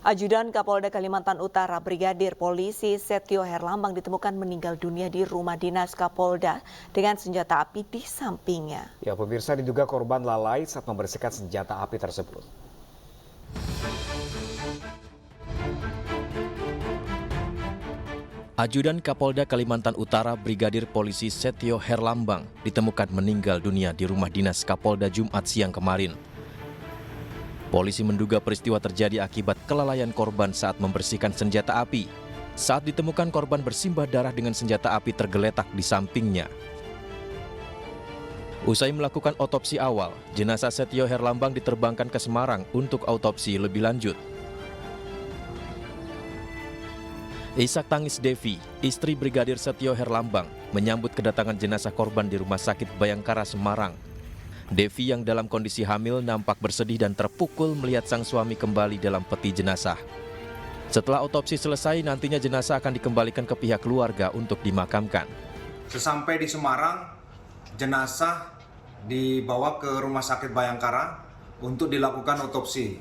Ajudan Kapolda Kalimantan Utara Brigadir Polisi Setio Herlambang ditemukan meninggal dunia di rumah dinas Kapolda dengan senjata api di sampingnya. Ya, pemirsa, diduga korban lalai saat membersihkan senjata api tersebut. Ajudan Kapolda Kalimantan Utara Brigadir Polisi Setio Herlambang ditemukan meninggal dunia di rumah dinas Kapolda Jumat siang kemarin. Polisi menduga peristiwa terjadi akibat kelalaian korban saat membersihkan senjata api. Saat ditemukan, korban bersimbah darah dengan senjata api tergeletak di sampingnya. Usai melakukan otopsi awal, jenazah Setio Herlambang diterbangkan ke Semarang untuk autopsi lebih lanjut. Isak tangis Devi, istri Brigadir Setio Herlambang, menyambut kedatangan jenazah korban di Rumah Sakit Bayangkara Semarang. Devi yang dalam kondisi hamil nampak bersedih dan terpukul melihat sang suami kembali dalam peti jenazah. Setelah otopsi selesai, nantinya jenazah akan dikembalikan ke pihak keluarga untuk dimakamkan. Sesampai di Semarang, jenazah dibawa ke Rumah Sakit Bayangkara untuk dilakukan otopsi.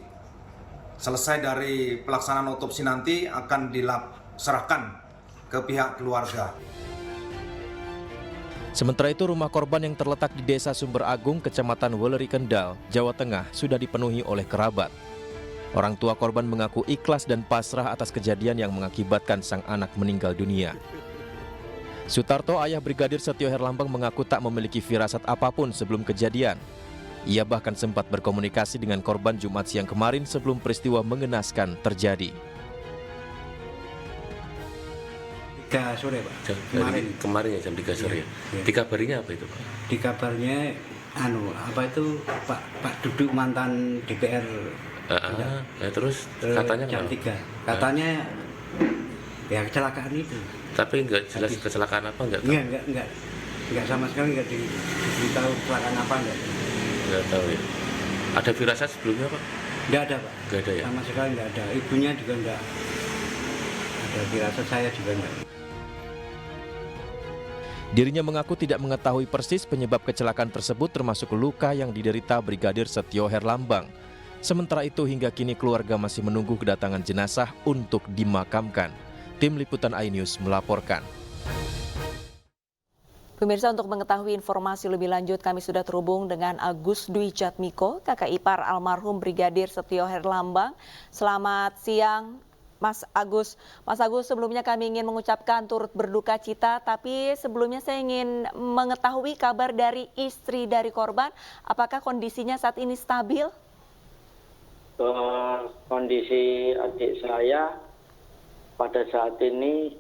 Selesai dari pelaksanaan otopsi nanti akan diserahkan ke pihak keluarga. Sementara itu, rumah korban yang terletak di Desa Sumber Agung, Kecamatan Weleri Kendal, Jawa Tengah, sudah dipenuhi oleh kerabat. Orang tua korban mengaku ikhlas dan pasrah atas kejadian yang mengakibatkan sang anak meninggal dunia. Sutarto, ayah Brigadir Setio Herlambang, mengaku tak memiliki firasat apapun sebelum kejadian. Ia bahkan sempat berkomunikasi dengan korban Jumat siang kemarin sebelum peristiwa mengenaskan terjadi. 3 sore, Pak. Kemarin ya jam 3 sore. Ya. Dikabarinya apa itu, Pak? Dikabarnya Pak Duduk mantan DPR. Terus Terus katanya jam kenapa? 3. Katanya ya kecelakaan itu. Tapi nggak jelas kecelakaan apa nggak tahu. Enggak sama sekali enggak diberitahu kecelakaan apa enggak. Nggak tahu ya. Ada firasat sebelumnya, Pak? Enggak ada, Pak. Nggak ada ya. Sama sekali enggak ada. Ibunya juga enggak. Ada firasat, saya juga enggak. Dirinya mengaku tidak mengetahui persis penyebab kecelakaan tersebut, termasuk luka yang diderita Brigadir Setio Herlambang. Sementara itu, hingga kini keluarga masih menunggu kedatangan jenazah untuk dimakamkan. Tim Liputan iNews melaporkan. Pemirsa, untuk mengetahui informasi lebih lanjut, kami sudah terhubung dengan Agus Dwi Jatmiko, kakak ipar almarhum Brigadir Setio Herlambang. Selamat siang, Mas Agus. Mas Agus, sebelumnya kami ingin mengucapkan turut berduka cita, tapi sebelumnya saya ingin mengetahui kabar dari istri dari korban. Apakah kondisinya saat ini stabil? Kondisi adik saya pada saat ini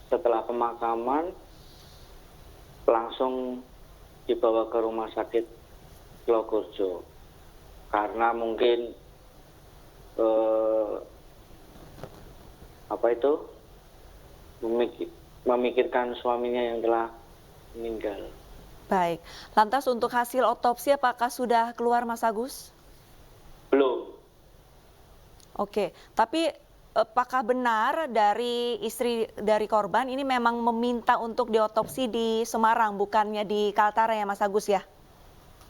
setelah pemakaman langsung dibawa ke rumah sakit Lokurjo karena mungkin memikirkan suaminya yang telah meninggal. Baik, lantas untuk hasil otopsi apakah sudah keluar, Mas Agus? Belum. Oke, tapi apakah benar dari istri dari korban ini memang meminta untuk diotopsi di Semarang, bukannya di Kaltara ya, Mas Agus ya?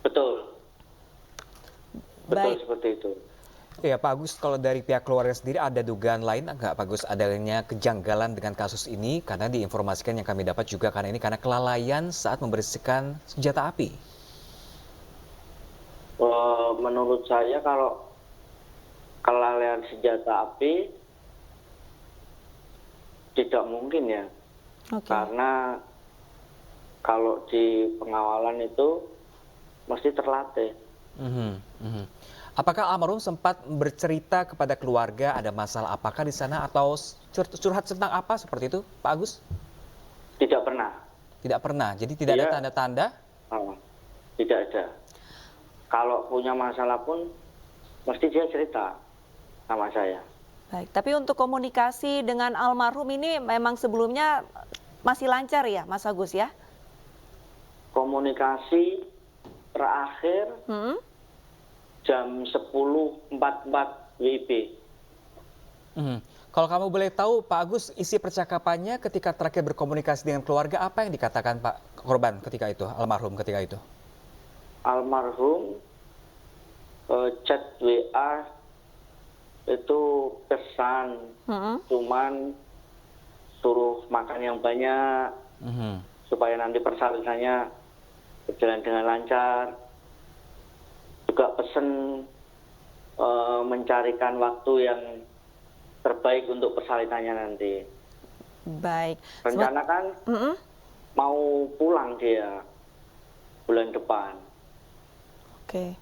Betul. Baik. Betul seperti itu. Ya, Pak Agus, kalau dari pihak keluarga sendiri ada dugaan lain nggak, Pak Agus, adanya kejanggalan dengan kasus ini? Karena diinformasikan yang kami dapat juga karena kelalaian saat membersihkan senjata api. Menurut saya kalau kelalaian senjata api tidak mungkin ya. Oke. Karena kalau di pengawalan itu mesti terlatih. Apakah almarhum sempat bercerita kepada keluarga ada masalah apakah di sana atau curhat tentang apa seperti itu, Pak Agus? Tidak pernah. Tidak pernah, jadi tidak ada tanda-tanda? Tidak ada. Kalau punya masalah pun mesti dia cerita sama saya. Baik, tapi untuk komunikasi dengan almarhum ini memang sebelumnya masih lancar ya, Mas Agus ya? Komunikasi terakhir jam 10.44 WIB. Kalau kamu boleh tahu, Pak Agus, isi percakapannya ketika terakhir berkomunikasi dengan keluarga, apa yang dikatakan Pak korban ketika itu, almarhum ketika itu? Almarhum chat WA itu kesan, cuman suruh makan yang banyak supaya nanti persalinannya berjalan dengan lancar. Juga pesen mencarikan waktu yang terbaik untuk persalinannya nanti. Baik. Rencana kan mau pulang dia bulan depan. Oke,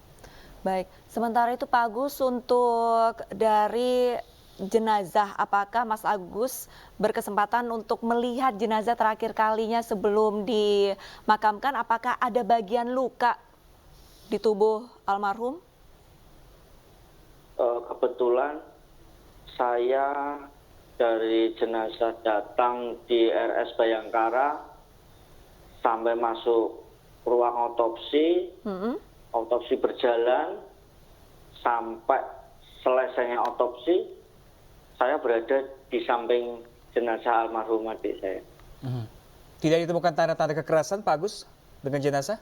baik. Sementara itu Pak Agus, untuk dari jenazah, apakah Mas Agus berkesempatan untuk melihat jenazah terakhir kalinya sebelum dimakamkan? Apakah ada bagian luka di tubuh almarhum? Kebetulan saya dari jenazah datang di RS Bayangkara sampai masuk ruang otopsi, otopsi berjalan, sampai selesainya otopsi, saya berada di samping jenazah almarhum adik saya. Tidak ditemukan tanda-tanda kekerasan, Pak Agus, dengan jenazah?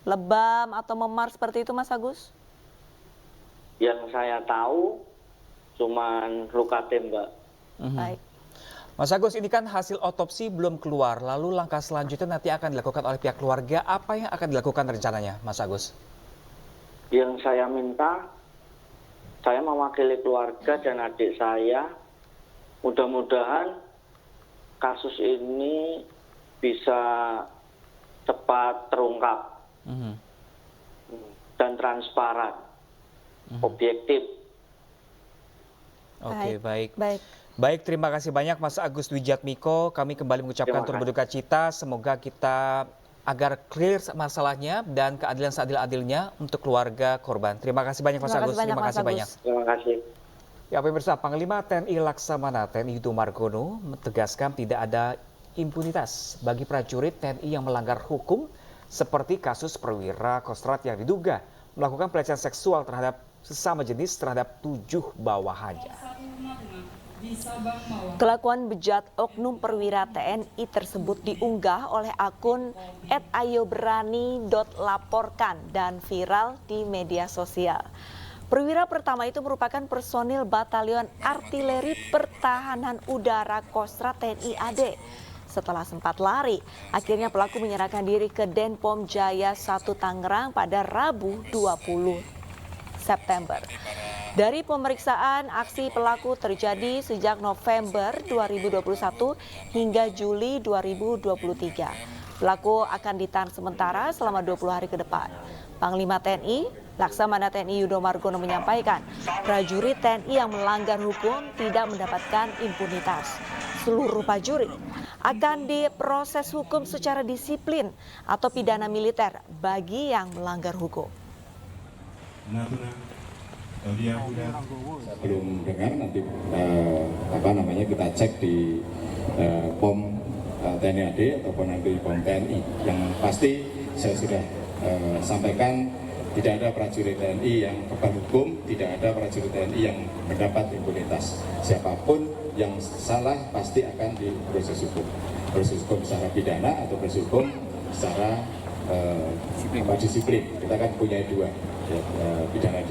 Lebam atau memar seperti itu, Mas Agus? Yang saya tahu cuman luka tembak. Baik. Mas Agus, ini kan hasil otopsi belum keluar, lalu langkah selanjutnya nanti akan dilakukan oleh pihak keluarga. Apa yang akan dilakukan rencananya, Mas Agus? Yang saya minta, saya mewakili keluarga dan adik saya, mudah-mudahan kasus ini bisa cepat terungkap dan transparan, objektif. Oke, baik. Baik. Baik, terima kasih banyak Mas Agus Dwijatmiko. Kami kembali mengucapkan turut berduka cita. Semoga kita agar clear masalahnya dan keadilan seadil-adilnya untuk keluarga korban. Terima kasih banyak Mas Agus. Terima kasih banyak. Terima kasih. Ya, pemirsa, Panglima TNI Laksamana TNI Yudo Margono menegaskan tidak ada impunitas bagi prajurit TNI yang melanggar hukum seperti kasus perwira Kostrat yang diduga melakukan pelecehan seksual terhadap sesama jenis terhadap 7 bawahannya. Kelakuan bejat oknum perwira TNI tersebut diunggah oleh akun @ayoberani.laporkan dan viral di media sosial. Perwira pertama itu merupakan personil Batalion Artileri Pertahanan Udara Kostrat TNI AD. Setelah sempat lari, akhirnya pelaku menyerahkan diri ke Denpom Jaya 1 Tangerang pada Rabu 20 September. Dari pemeriksaan, aksi pelaku terjadi sejak November 2021 hingga Juli 2023. Pelaku akan ditahan sementara selama 20 hari ke depan. Panglima TNI, Laksamana TNI Yudo Margono menyampaikan, prajurit TNI yang melanggar hukum tidak mendapatkan impunitas. Seluruh prajurit akan diproses hukum secara disiplin atau pidana militer bagi yang melanggar hukum. Belum dengar, nanti kita cek di POM TNI AD ataupun nanti POM TNI. Yang pasti saya sudah sampaikan, tidak ada prajurit TNI yang kebal hukum, tidak ada prajurit TNI yang mendapat impunitas. Siapapun yang salah pasti akan diproses hukum. Proses hukum secara pidana atau proses hukum secara disiplin. Kita kan punya dua, pidana.